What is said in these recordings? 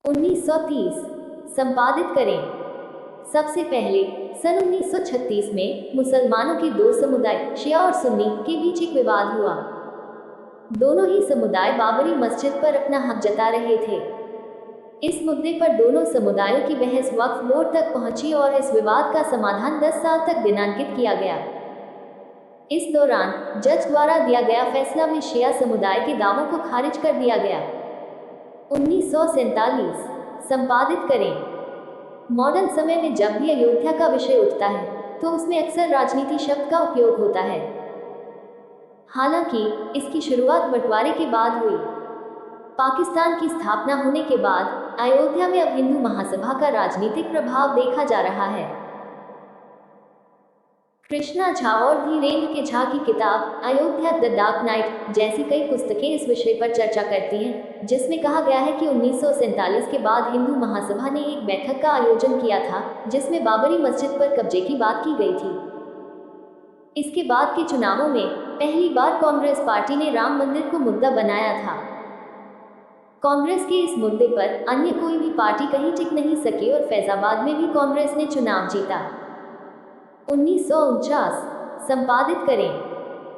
1930 संपादित करें। सबसे पहले सन 1936 में मुसलमानों के दो समुदाय शिया और सुन्नी के बीच एक विवाद हुआ। दोनों ही समुदाय बाबरी मस्जिद पर अपना हक जता रहे थे। इस मुद्दे पर दोनों समुदायों की बहस वक्फ बोर्ड तक पहुंची और इस विवाद का समाधान 10 साल तक दिनांकित किया गया। इस दौरान जज द्वारा दिया गया फैसला में शिया समुदाय के दावों को खारिज कर दिया गया। 1947 संपादित करें। मॉडर्न समय में जब भी अयोध्या का विषय उठता है तो उसमें अक्सर राजनीति शब्द का उपयोग होता है। हालांकि इसकी शुरुआत बंटवारे के बाद हुई। पाकिस्तान की स्थापना होने के बाद अयोध्या में अब हिंदू महासभा का राजनीतिक प्रभाव देखा जा रहा है। कृष्णा झा और धीरेन्द्र के झा की किताब अयोध्या द डार्क नाइट जैसी कई पुस्तकें इस विषय पर चर्चा करती हैं, जिसमें कहा गया है कि 1947 के बाद हिंदू महासभा ने एक बैठक का आयोजन किया था जिसमें बाबरी मस्जिद पर कब्जे की बात की गई थी। इसके बाद के चुनावों में पहली बार कांग्रेस पार्टी ने राम मंदिर को मुद्दा बनाया था। कांग्रेस के इस मुद्दे पर अन्य कोई भी पार्टी कहीं टिक नहीं सकी और फैजाबाद में भी कांग्रेस ने चुनाव जीता। 1949 संपादित करें।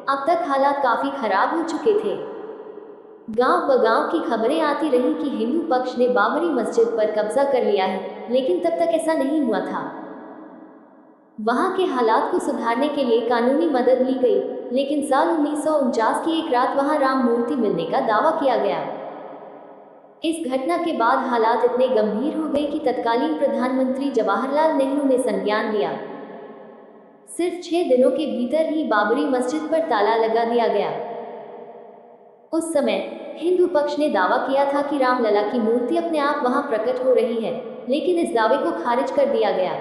अब तक हालात काफी खराब हो चुके थे। गांव बगांव की खबरें आती रही कि हिंदू पक्ष ने बाबरी मस्जिद पर कब्जा कर लिया है, लेकिन तब तक ऐसा नहीं हुआ था। वहां के हालात को सुधारने के लिए कानूनी मदद ली गई, लेकिन साल 1949 की एक रात वहां राम मूर्ति मिलने का दावा किया गया। इस घटना के बाद हालात इतने गंभीर हो गए कि तत्कालीन प्रधानमंत्री जवाहरलाल नेहरू ने संज्ञान लिया। सिर्फ 6 दिनों के भीतर ही बाबरी मस्जिद पर ताला लगा दिया गया। उस समय हिंदू पक्ष ने दावा किया था कि रामलला की मूर्ति अपने आप वहां प्रकट हो रही है, लेकिन इस दावे को खारिज कर दिया गया।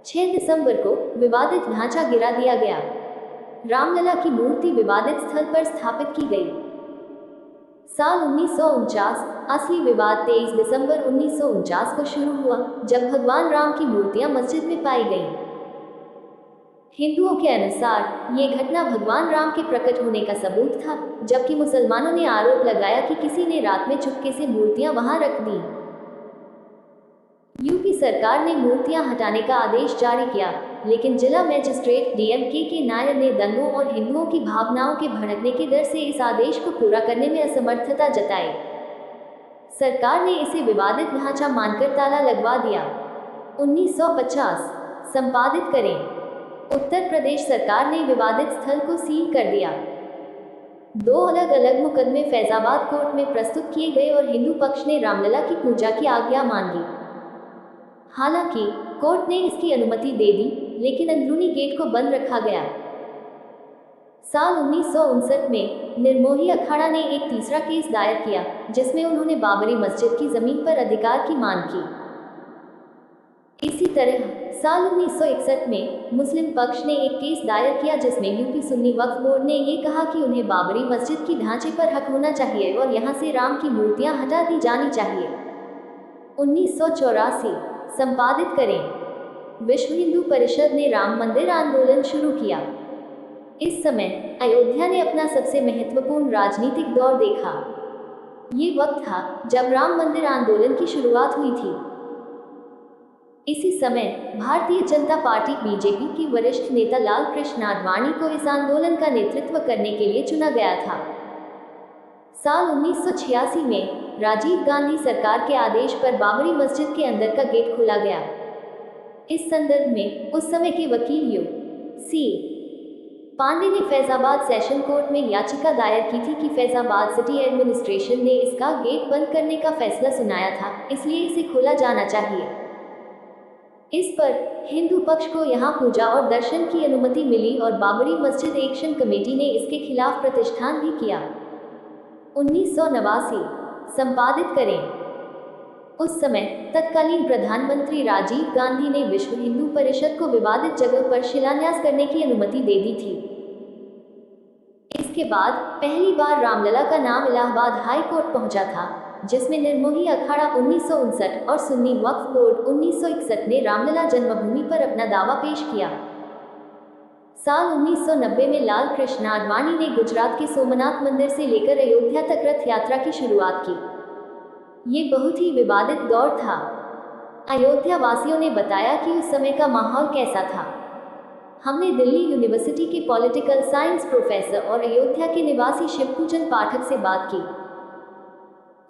6 दिसंबर को विवादित ढांचा गिरा दिया गया। रामलला की मूर्ति विवादित स्थल पर स्थापित की गई। साल 1949 असली विवाद 23 दिसंबर 1949 को शुरू हुआ, जब भगवान राम की मूर्तियां मस्जिद में पाई गईं। हिंदुओं के अनुसार ये घटना भगवान राम के प्रकट होने का सबूत था, जबकि मुसलमानों ने आरोप लगाया कि किसी ने रात में चुपके से मूर्तियां वहां रख दी। यूपी सरकार ने मूर्तियां हटाने का आदेश जारी किया, लेकिन जिला मजिस्ट्रेट डीएमके के नायर ने दंगों और हिंदुओं की भावनाओं के भड़कने के डर से इस आदेश को पूरा करने में असमर्थता जताई। सरकार ने इसे विवादित ढांचा मानकर ताला लगवा दिया। 1950 संपादित करें। उत्तर प्रदेश सरकार ने विवादित स्थल को सील कर दिया। 2 अलग अलग मुकदमे फैजाबाद कोर्ट में प्रस्तुत किए गए और हिंदू पक्ष ने रामलला की पूजा की आज्ञा मांगी। हालांकि कोर्ट ने इसकी अनुमति दे दी, लेकिन अंदरूनी गेट को बंद रखा गया। साल 1959 में निर्मोही अखाड़ा ने एक तीसरा केस दायर किया, जिसमें उन्होंने बाबरी मस्जिद की जमीन पर अधिकार की मांग की। इसी तरह साल 1961 में मुस्लिम पक्ष ने एक केस दायर किया, जिसमें यूपी सुन्नी वक्फ बोर्ड ने ये कहा कि उन्हें बाबरी मस्जिद की ढांचे पर हक होना चाहिए और यहां से राम की मूर्तियां हटा दी जानी चाहिए। 1984 संपादित करें। विश्व हिंदू परिषद ने राम मंदिर आंदोलन शुरू किया। इस समय अयोध्या ने अपना सबसे महत्वपूर्ण राजनीतिक दौर देखा। ये वक्त था जब राम मंदिर आंदोलन की शुरुआत हुई थी। इसी समय भारतीय जनता पार्टी बीजेपी के वरिष्ठ नेता लाल कृष्ण आडवाणी को इस आंदोलन का नेतृत्व करने के लिए चुना गया था। साल 1986 में राजीव गांधी सरकार के आदेश पर बाबरी मस्जिद के अंदर का गेट खोला गया। इस संदर्भ में उस समय के वकील यू.सी. पांडे ने फैजाबाद सेशन कोर्ट में याचिका दायर की थी कि फैजाबाद सिटी एडमिनिस्ट्रेशन ने इसका गेट बंद करने का फैसला सुनाया था, इसलिए इसे खोला जाना चाहिए। इस पर हिंदू पक्ष को यहां पूजा और दर्शन की अनुमति मिली और बाबरी मस्जिद एक्शन कमेटी ने इसके खिलाफ प्रतिष्ठान भी किया। 1989 संपादित करें। उस समय तत्कालीन प्रधानमंत्री राजीव गांधी ने विश्व हिंदू परिषद को विवादित जगह पर शिलान्यास करने की अनुमति दे दी थी। इसके बाद पहली बार रामलला का नाम इलाहाबाद हाई कोर्ट पहुंचा था, जिसमें निर्मोही अखाड़ा 1959 और सुन्नी वक्फ बोर्ड 1961 ने रामलला जन्मभूमि पर अपना दावा पेश किया। साल 1990 में लाल कृष्ण आडवाणी ने गुजरात के सोमनाथ मंदिर से लेकर अयोध्या तक रथ यात्रा की शुरुआत की। ये बहुत ही विवादित दौर था। अयोध्या वासियों ने बताया कि उस समय का माहौल कैसा था। हमने दिल्ली यूनिवर्सिटी के पॉलिटिकल साइंस प्रोफेसर और अयोध्या के निवासी शिवपूजन पाठक से बात की।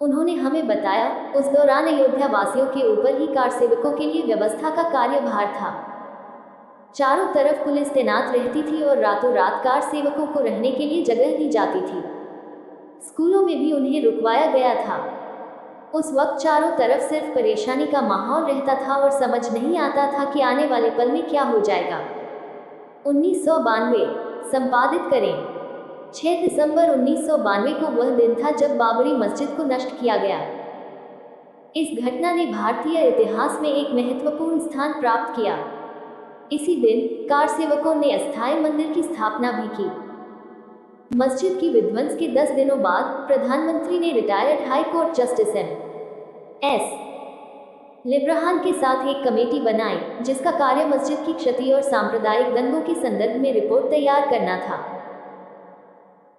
उन्होंने हमें बताया, उस दौरान अयोध्या वासियों के ऊपर ही कार सेवकों के लिए व्यवस्था का कार्यभार था। चारों तरफ पुलिस तैनात रहती थी और रातों रात कार सेवकों को रहने के लिए जगह दी जाती थी। स्कूलों में भी उन्हें रुकवाया गया था। उस वक्त चारों तरफ सिर्फ परेशानी का माहौल रहता था और समझ नहीं आता था कि आने वाले पल में क्या हो जाएगा। 1992 संपादित करें। 6 दिसंबर 1992 को वह दिन था जब बाबरी मस्जिद को नष्ट किया गया। इस घटना ने भारतीय इतिहास में एक महत्वपूर्ण स्थान प्राप्त किया। इसी दिन कार सेवकों ने अस्थायी मंदिर की स्थापना भी की। मस्जिद की विध्वंस के 10 दिनों बाद प्रधानमंत्री ने retired high court justice S Liberhan के साथ एक कमेटी बनाई, जिसका कार्य मस्जिद की क्षति और सांप्रदायिक दंगों के संदर्भ में रिपोर्ट तैयार करना था।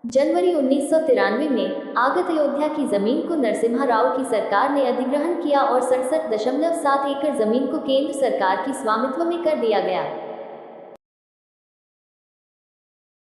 जनवरी 1993 में आगत अयोध्या की जमीन को नरसिम्हा राव की सरकार ने अधिग्रहण किया और 67.7 एकड़ जमीन को केंद्र सरकार की स्वामित्व में कर दिया गया।